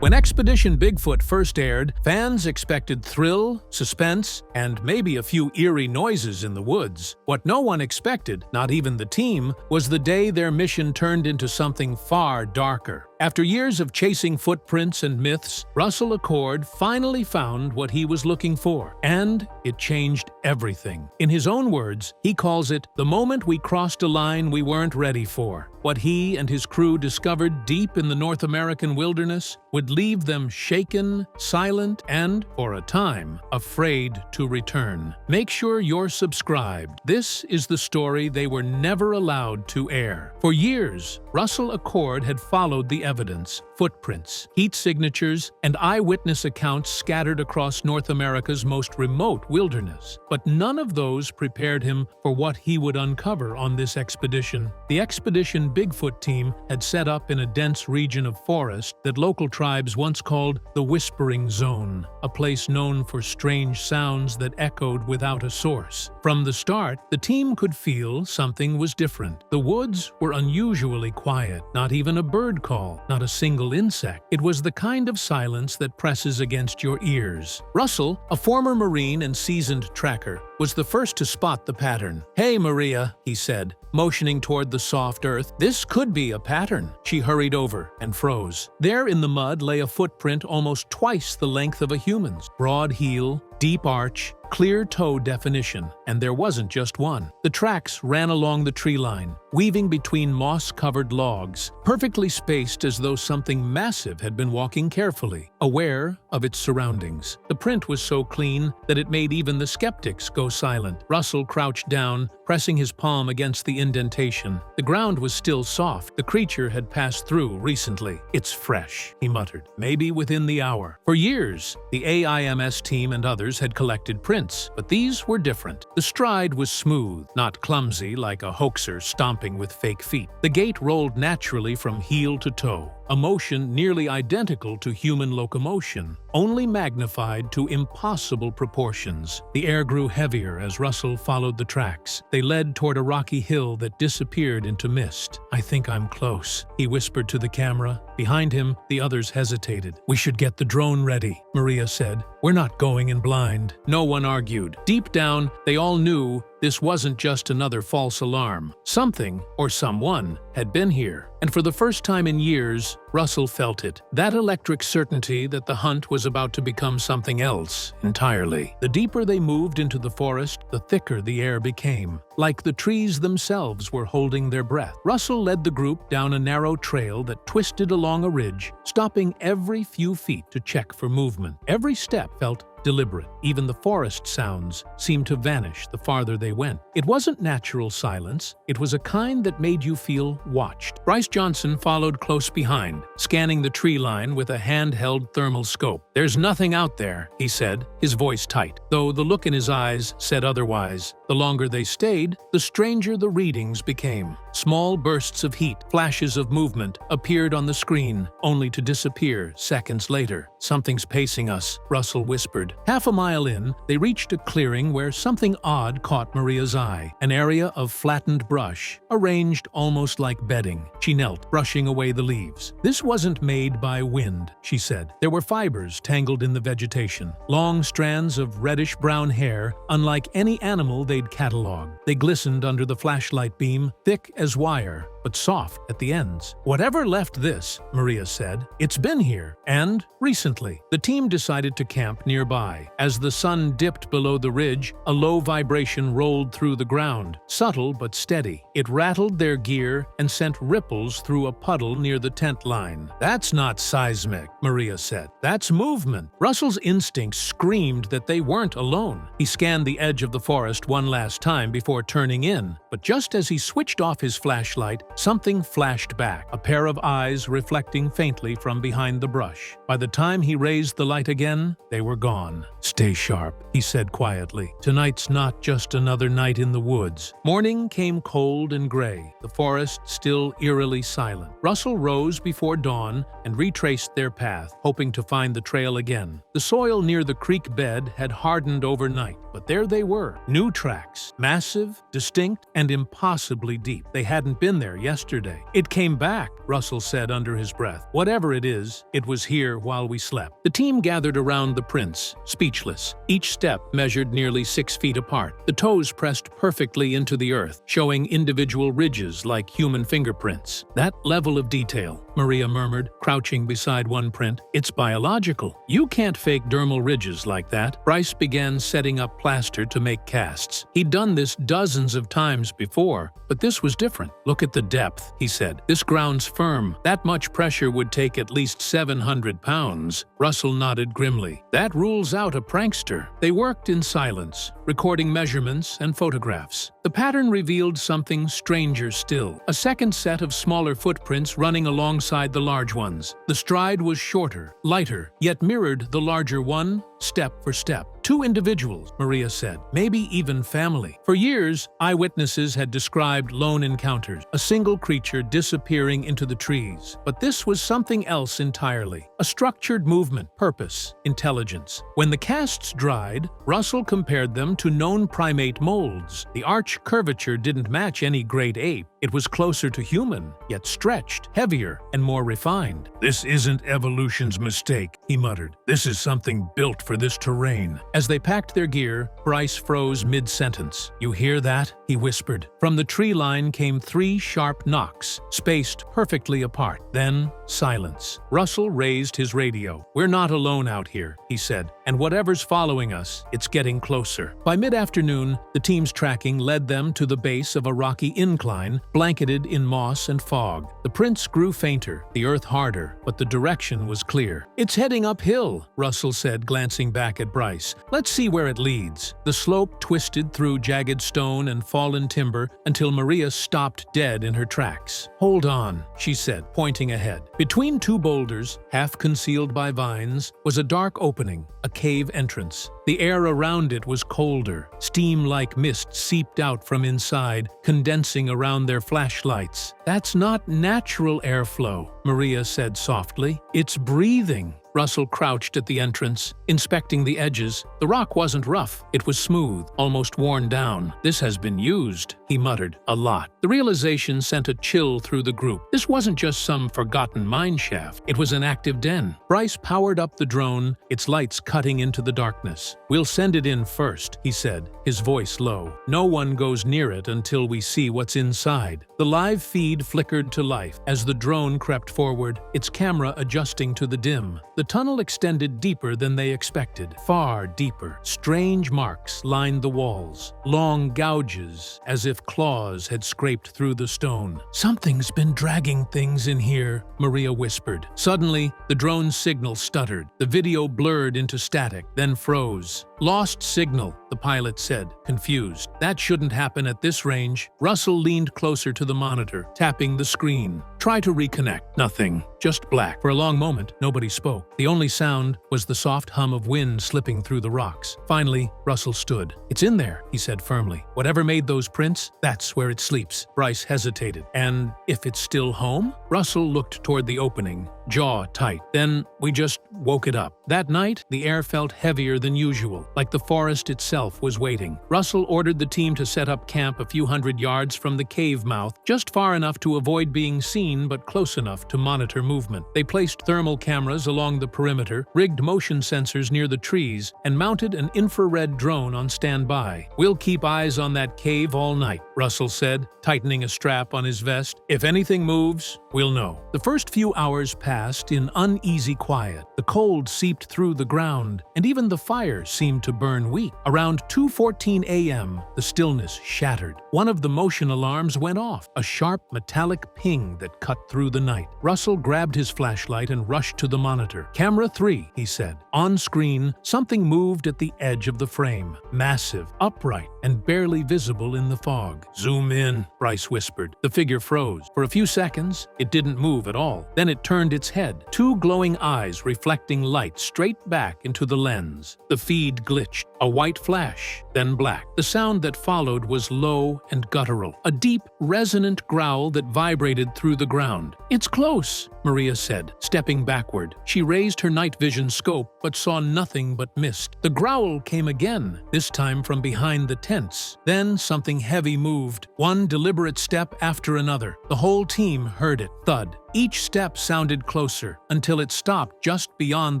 When Expedition Bigfoot first aired, fans expected thrill, suspense, and maybe a few eerie noises in the woods. What no one expected, not even the team, was the day their mission turned into something far darker. After years of chasing footprints and myths, Russell Accord finally found what he was looking for, and it changed everything. In his own words, he calls it the moment we crossed a line we weren't ready for. What he and his crew discovered deep in the North American wilderness would leave them shaken, silent, and, for a time, afraid to return. Make sure you're subscribed. This is the story they were never allowed to air. For years, Russell Accord had followed the evidence, footprints, heat signatures, and eyewitness accounts scattered across North America's most remote wilderness. But none of those prepared him for what he would uncover on this expedition. The Expedition Bigfoot team had set up in a dense region of forest that local tribes once called the Whispering Zone, a place known for strange sounds that echoed without a source. From the start, the team could feel something was different. The woods were unusually quiet, not even a bird call, not a single insect. It was the kind of silence that presses against your ears. Russell, a former Marine and seasoned tracker, was the first to spot the pattern. "Hey, Maria," he said, motioning toward the soft earth. "This could be a pattern." She hurried over and froze. There in the mud lay a footprint almost twice the length of a human's. Broad heel, deep arch, clear toe definition, and there wasn't just one. The tracks ran along the tree line, weaving between moss-covered logs, perfectly spaced as though something massive had been walking carefully, aware of its surroundings. The print was so clean that it made even the skeptics go silent. Russell crouched down, pressing his palm against the indentation. The ground was still soft. The creature had passed through recently. "It's fresh," he muttered, "maybe within the hour." For years, the AIMS team and others had collected prints, but these were different. The stride was smooth, not clumsy like a hoaxer stomping with fake feet. The gait rolled naturally from heel to toe, a motion nearly identical to human locomotion, only magnified to impossible proportions. The air grew heavier as Russell followed the tracks. They led toward a rocky hill that disappeared into mist. "I think I'm close," he whispered to the camera. Behind him, the others hesitated. "We should get the drone ready," Maria said. "We're not going in blind." No one argued. Deep down, they all knew this wasn't just another false alarm. Something, or someone, had been here. And for the first time in years, Russell felt it. That electric certainty that the hunt was about to become something else entirely. The deeper they moved into the forest, the thicker the air became, like the trees themselves were holding their breath. Russell led the group down a narrow trail that twisted along a ridge, stopping every few feet to check for movement. Every step felt deliberate. Even the forest sounds seemed to vanish the farther they went. It wasn't natural silence. It was a kind that made you feel watched. Bryce Johnson followed close behind, scanning the tree line with a handheld thermal scope. "There's nothing out there," he said, his voice tight, though the look in his eyes said otherwise. The longer they stayed, the stranger the readings became. Small bursts of heat, flashes of movement, appeared on the screen, only to disappear seconds later. "Something's pacing us," Russell whispered. Half a mile in, they reached a clearing where something odd caught Maria's eye. An area of flattened brush, arranged almost like bedding. She knelt, brushing away the leaves. "This wasn't made by wind," she said. There were fibers tangled in the vegetation, long strands of reddish-brown hair, unlike any animal they'd cataloged. They glistened under the flashlight beam, thick as wire, but soft at the ends. "Whatever left this," Maria said, "it's been here, and recently." The team decided to camp nearby. As the sun dipped below the ridge, a low vibration rolled through the ground, subtle but steady. It rattled their gear and sent ripples through a puddle near the tent line. "That's not seismic," Maria said. "That's movement." Russell's instincts screamed that they weren't alone. He scanned the edge of the forest one last time before turning in, but just as he switched off his flashlight, something flashed back, a pair of eyes reflecting faintly from behind the brush. By the time he raised the light again, they were gone. "Stay sharp," he said quietly. "Tonight's not just another night in the woods." Morning came cold and gray, the forest still eerily silent. Russell rose before dawn and retraced their path, hoping to find the trail again. The soil near the creek bed had hardened overnight, but there they were, new tracks, massive, distinct, and impossibly deep. They hadn't been there yesterday. It came back, Russell said under his breath. Whatever it is, it was here while we slept. The team gathered around the prints, speechless. Each step measured nearly 6 feet apart. The toes pressed perfectly into the earth, showing individual ridges like human fingerprints. That level of detail, Maria murmured, crouching beside one print. It's biological. You can't fake dermal ridges like that. Bryce began setting up plaster to make casts. He'd done this dozens of times before, but this was different. Look at the depth, he said. This ground's firm. That much pressure would take at least 700 pounds. Russell nodded grimly. That rules out a prankster. They worked in silence, recording measurements and photographs. The pattern revealed something stranger still. A second set of smaller footprints running alongside the large ones. The stride was shorter, lighter, yet mirrored the larger one, step for step. 2 individuals, Maria said, maybe even family. For years, eyewitnesses had described lone encounters, a single creature disappearing into the trees. But this was something else entirely. A structured movement, purpose, intelligence. When the casts dried, Russell compared them to known primate molds. The arch curvature didn't match any great ape. It was closer to human, yet stretched, heavier, and more refined. This isn't evolution's mistake, he muttered. This is something built for this terrain. As they packed their gear, Bryce froze mid-sentence. You hear that? He whispered. From the tree line came 3 sharp knocks, spaced perfectly apart. Then, silence. Russell raised his radio. We're not alone out here, he said, and whatever's following us, it's getting closer. By mid-afternoon, the team's tracking led them to the base of a rocky incline, blanketed in moss and fog. The prints grew fainter, the earth harder, but the direction was clear. It's heading uphill, Russell said, glancing back at Bryce. Let's see where it leads. The slope twisted through jagged stone and fallen timber until Maria stopped dead in her tracks. Hold on, she said, pointing ahead. Between 2 boulders, half concealed by vines, was a dark opening, a cave entrance. The air around it was colder. Steam-like mist seeped out from inside, condensing around their flashlights. That's not natural airflow, Maria said softly. It's breathing. Russell crouched at the entrance, inspecting the edges. The rock wasn't rough. It was smooth, almost worn down. This has been used, he muttered, a lot. The realization sent a chill through the group. This wasn't just some forgotten mine shaft. It was an active den. Bryce powered up the drone, its lights cutting into the darkness. We'll send it in first, he said, his voice low. No one goes near it until we see what's inside. The live feed flickered to life as the drone crept forward, its camera adjusting to the dim. The tunnel extended deeper than they expected, far deeper. Strange marks lined the walls, long gouges as if claws had scraped through the stone. Something's been dragging things in here, Maria whispered. Suddenly, the drone's signal stuttered. The video blurred into static, then froze. Lost signal, the pilot said, confused. That shouldn't happen at this range. Russell leaned closer to the monitor, tapping the screen. Try to reconnect. Nothing. Just black. For a long moment, nobody spoke. The only sound was the soft hum of wind slipping through the rocks. Finally, Russell stood. It's in there, he said firmly. Whatever made those prints, that's where it sleeps. Bryce hesitated. And if it's still home? Russell looked toward the opening, jaw tight. Then we just woke it up. That night, the air felt heavier than usual, like the forest itself was waiting. Russell ordered the team to set up camp a few hundred yards from the cave mouth, just far enough to avoid being seen but close enough to monitor movement. They placed thermal cameras along the perimeter, rigged motion sensors near the trees, and mounted an infrared drone on standby. We'll keep eyes on that cave all night, Russell said, tightening a strap on his vest. If anything moves, we'll know. The first few hours passed in uneasy quiet. The cold seeped through the ground, and even the fire seemed to burn weak. Around 2:14 a.m., the stillness shattered. One of the motion alarms went off, a sharp metallic ping that cut through the night. Russell grabbed his flashlight and rushed to the monitor. Camera 3, he said. On screen, something moved at the edge of the frame. Massive, upright, and barely visible in the fog. Zoom in, Bryce whispered. The figure froze. For a few seconds, it didn't move at all. Then it turned its head, 2 glowing eyes reflecting light straight back into the lens. The feed glitched. A white flash, then black. The sound that followed was low and guttural, a deep, resonant growl that vibrated through the ground. It's close, Maria said, stepping backward. She raised her night vision scope but saw nothing but mist. The growl came again, this time from behind the tents. Then something heavy moved, one deliberate step after another. The whole team heard it. Thud. Each step sounded closer, until it stopped just beyond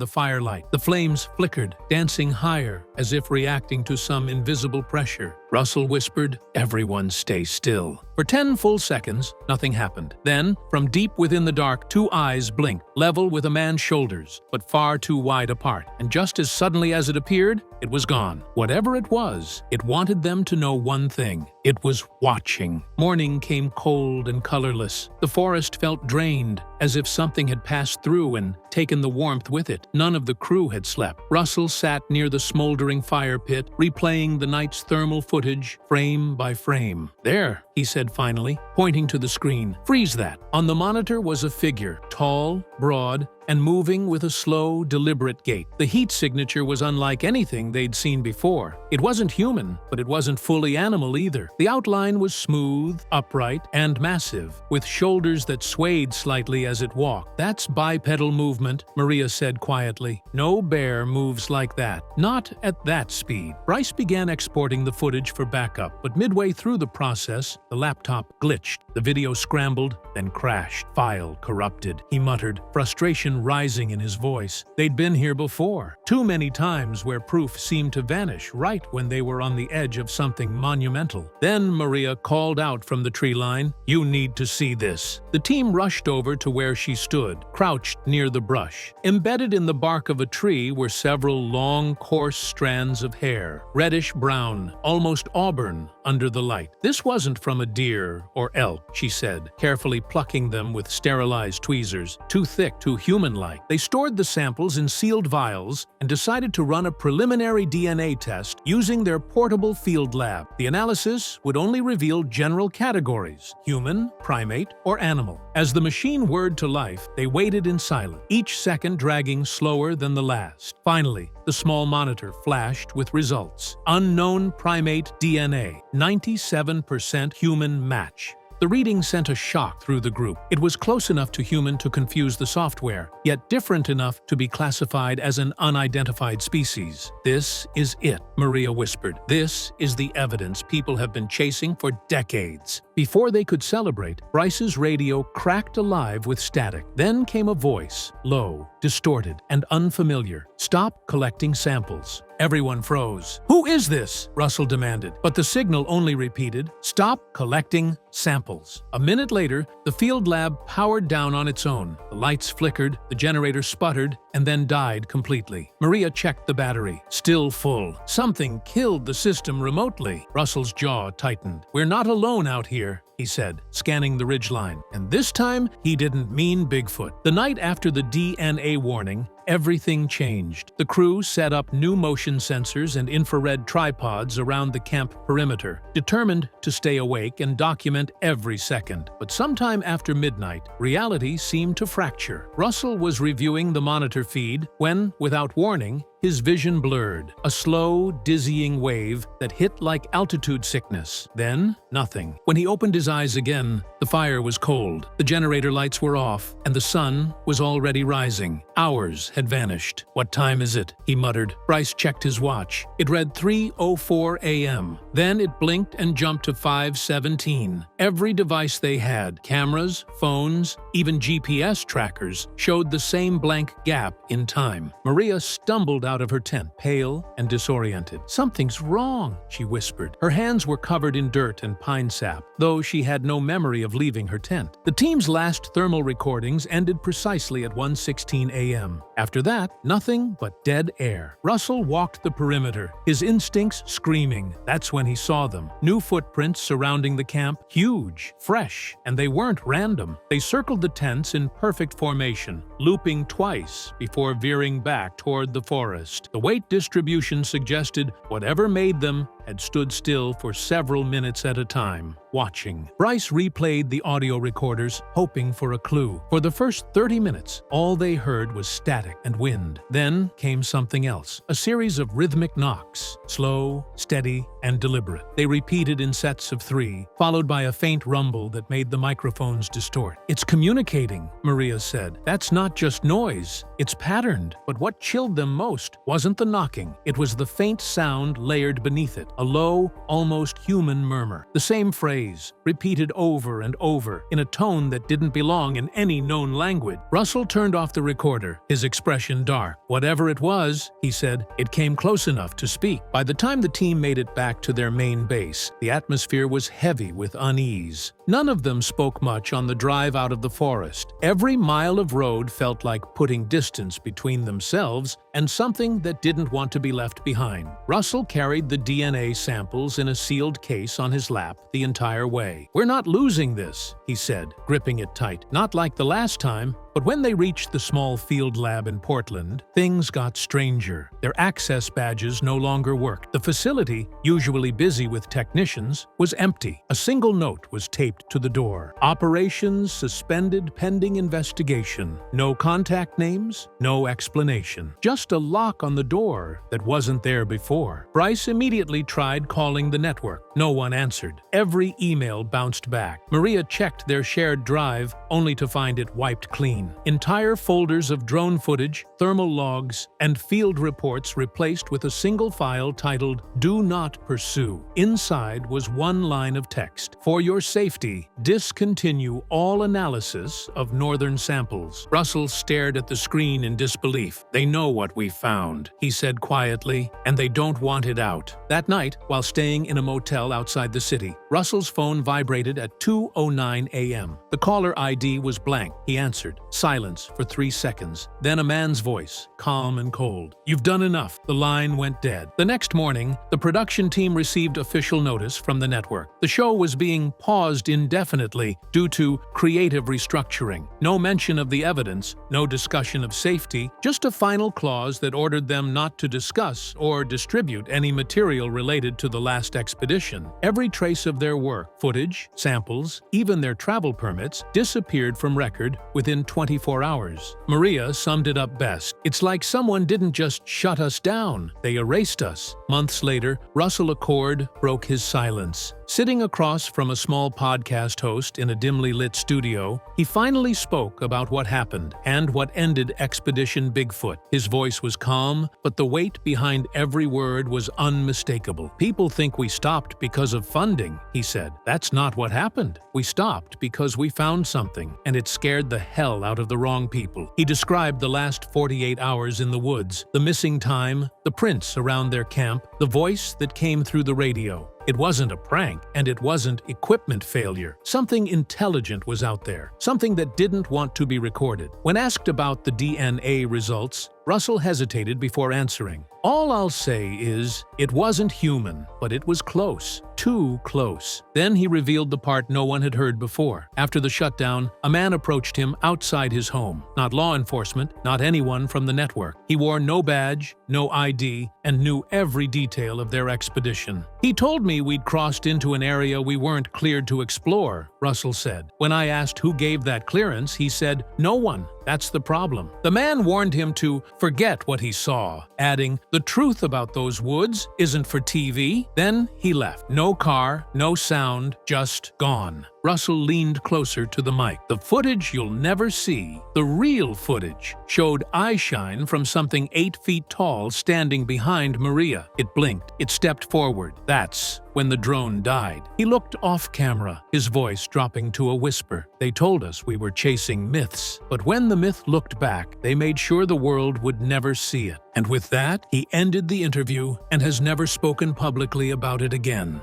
the firelight. The flames flickered, dancing higher, as if reacting to some invisible pressure. Russell whispered, "Everyone stay still." For 10 full seconds, nothing happened. Then, from deep within the dark, 2 eyes blinked, level with a man's shoulders, but far too wide apart. And just as suddenly as it appeared, it was gone. Whatever it was, it wanted them to know one thing. It was watching. Morning came cold and colorless. The forest felt drained, as if something had passed through and taken the warmth with it. None of the crew had slept. Russell sat near the smoldering fire pit, replaying the night's thermal footage, frame by frame. "There," he said finally, pointing to the screen. "Freeze that." On the monitor was a figure, tall, broad, and moving with a slow, deliberate gait. The heat signature was unlike anything they'd seen before. It wasn't human, but it wasn't fully animal either. The outline was smooth, upright, and massive, with shoulders that swayed slightly as it walked. "That's bipedal movement," Maria said quietly. "No bear moves like that. Not at that speed." Bryce began exporting the footage for backup, but midway through the process, the laptop glitched. The video scrambled, then crashed. "File corrupted," he muttered, frustration rising in his voice. They'd been here before, too many times where proof seemed to vanish right when they were on the edge of something monumental. Then Maria called out from the tree line, "You need to see this." The team rushed over to where she stood, crouched near the brush. Embedded in the bark of a tree were several long, coarse strands of hair, reddish-brown, almost auburn under the light. "This wasn't from a deer or elk," she said, carefully plucking them with sterilized tweezers, too thick, too human-like. They stored the samples in sealed vials and decided to run a preliminary DNA test using their portable field lab. The analysis would only reveal general categories: human, primate, or animal. As the machine whirred to life, they waited in silence, each second dragging slower than the last. Finally, the small monitor flashed with results. Unknown primate DNA, 97% human match. The reading sent a shock through the group. It was close enough to human to confuse the software, yet different enough to be classified as an unidentified species. "This is it," Maria whispered. "This is the evidence people have been chasing for decades." Before they could celebrate, Bryce's radio cracked alive with static. Then came a voice, low, distorted, and unfamiliar. "Stop collecting samples." Everyone froze. "Who is this?" Russell demanded, but the signal only repeated, "Stop collecting samples." A minute later, the field lab powered down on its own. The lights flickered, the generator sputtered, and then died completely. Maria checked the battery. Still full. Something killed the system remotely. Russell's jaw tightened. "We're not alone out here," he said, scanning the ridgeline. And this time, he didn't mean Bigfoot. The night after the DNA warning, everything changed. The crew set up new motion sensors and infrared tripods around the camp perimeter, determined to stay awake and document every second. But sometime after midnight, reality seemed to fracture. Russell was reviewing the monitor feed when, without warning, his vision blurred. A slow, dizzying wave that hit like altitude sickness. Then, nothing. When he opened his eyes again, the fire was cold, the generator lights were off, and the sun was already rising. Hours had vanished. "What time is it?" he muttered. Bryce checked his watch. It read 3:04 a.m. Then it blinked and jumped to 5:17. Every device they had, cameras, phones, even GPS trackers, showed the same blank gap in time. Maria stumbled out of her tent, pale and disoriented. "Something's wrong," she whispered. Her hands were covered in dirt and pine sap, though she had no memory of leaving her tent. The team's last thermal recordings ended precisely at 1:16 a.m. After that, nothing but dead air. Russell walked the perimeter, his instincts screaming. That's when he saw them. New footprints surrounding the camp, huge, fresh, and they weren't random. They circled the tents in perfect formation, looping twice before veering back toward the forest. The weight distribution suggested whatever made them had stood still for several minutes at a time, watching. Bryce replayed the audio recorders, hoping for a clue. For the first 30 minutes, all they heard was static and wind. Then came something else, a series of rhythmic knocks, slow, steady, and deliberate. They repeated in sets of 3, followed by a faint rumble that made the microphones distort. "It's communicating," Maria said. "That's not just noise, it's patterned." But what chilled them most wasn't the knocking. It was the faint sound layered beneath it, a low, almost human murmur. The same phrase, repeated over and over, in a tone that didn't belong in any known language. Russell turned off the recorder, his expression dark. "Whatever it was," he said, "it came close enough to speak." By the time the team made it back to their main base, the atmosphere was heavy with unease. None of them spoke much on the drive out of the forest. Every mile of road felt like putting distance between themselves and something that didn't want to be left behind. Russell carried the DNA samples in a sealed case on his lap the entire way. "We're not losing this," he said, gripping it tight. "Not like the last time." But when they reached the small field lab in Portland, things got stranger. Their access badges no longer worked. The facility, usually busy with technicians, was empty. A single note was taped to the door. "Operations suspended pending investigation." No contact names, no explanation. Just a lock on the door that wasn't there before. Bryce immediately tried calling the network. No one answered. Every email bounced back. Maria checked their shared drive, only to find it wiped clean. Entire folders of drone footage, thermal logs, and field reports replaced with a single file titled "Do Not Pursue." Inside was one line of text: "For your safety, discontinue all analysis of northern samples." Russell stared at the screen in disbelief. "They know what we found," he said quietly, "and they don't want it out." That night, while staying in a motel outside the city, Russell's phone vibrated at 2:09 a.m. The caller ID was blank. He answered. Silence for 3 seconds. Then a man's voice, calm and cold. "You've done enough." The line went dead. The next morning, the production team received official notice from the network. The show was being paused indefinitely due to creative restructuring. No mention of the evidence, no discussion of safety, just a final clause that ordered them not to discuss or distribute any material related to the last expedition. Every trace of their work, footage, samples, even their travel permits, disappeared from record within 24 hours. Maria summed it up best. "It's like someone didn't just shut us down, they erased us." Months later, Russell Accord broke his silence. Sitting across from a small podcast host in a dimly lit studio, he finally spoke about what happened and what ended Expedition Bigfoot. His voice was calm, but the weight behind every word was unmistakable. "People think we stopped because of funding," he said. "That's not what happened. We stopped because we found something, and it scared the hell out of the wrong people." He described the last 48 hours in the woods, the missing time, the prints around their camp, the voice that came through the radio. It wasn't a prank, and it wasn't equipment failure. Something intelligent was out there, something that didn't want to be recorded. When asked about the DNA results, Russell hesitated before answering. "All I'll say is, it wasn't human, but it was close. Too close." Then he revealed the part no one had heard before. After the shutdown, a man approached him outside his home. Not law enforcement, not anyone from the network. He wore no badge, no ID, and knew every detail of their expedition. "He told me we'd crossed into an area we weren't cleared to explore," Russell said. "When I asked who gave that clearance, he said, 'No one.' That's the problem." The man warned him to forget what he saw, adding, "The truth about those woods isn't for TV." Then he left. No car, no sound, just gone. Russell leaned closer to the mic. "The footage you'll never see, the real footage, showed eyeshine from something 8 feet tall standing behind Maria. It blinked. It stepped forward. That's when the drone died." He looked off camera, his voice dropping to a whisper. "They told us we were chasing myths, but when the myth looked back, they made sure the world would never see it." And with that, he ended the interview and has never spoken publicly about it again.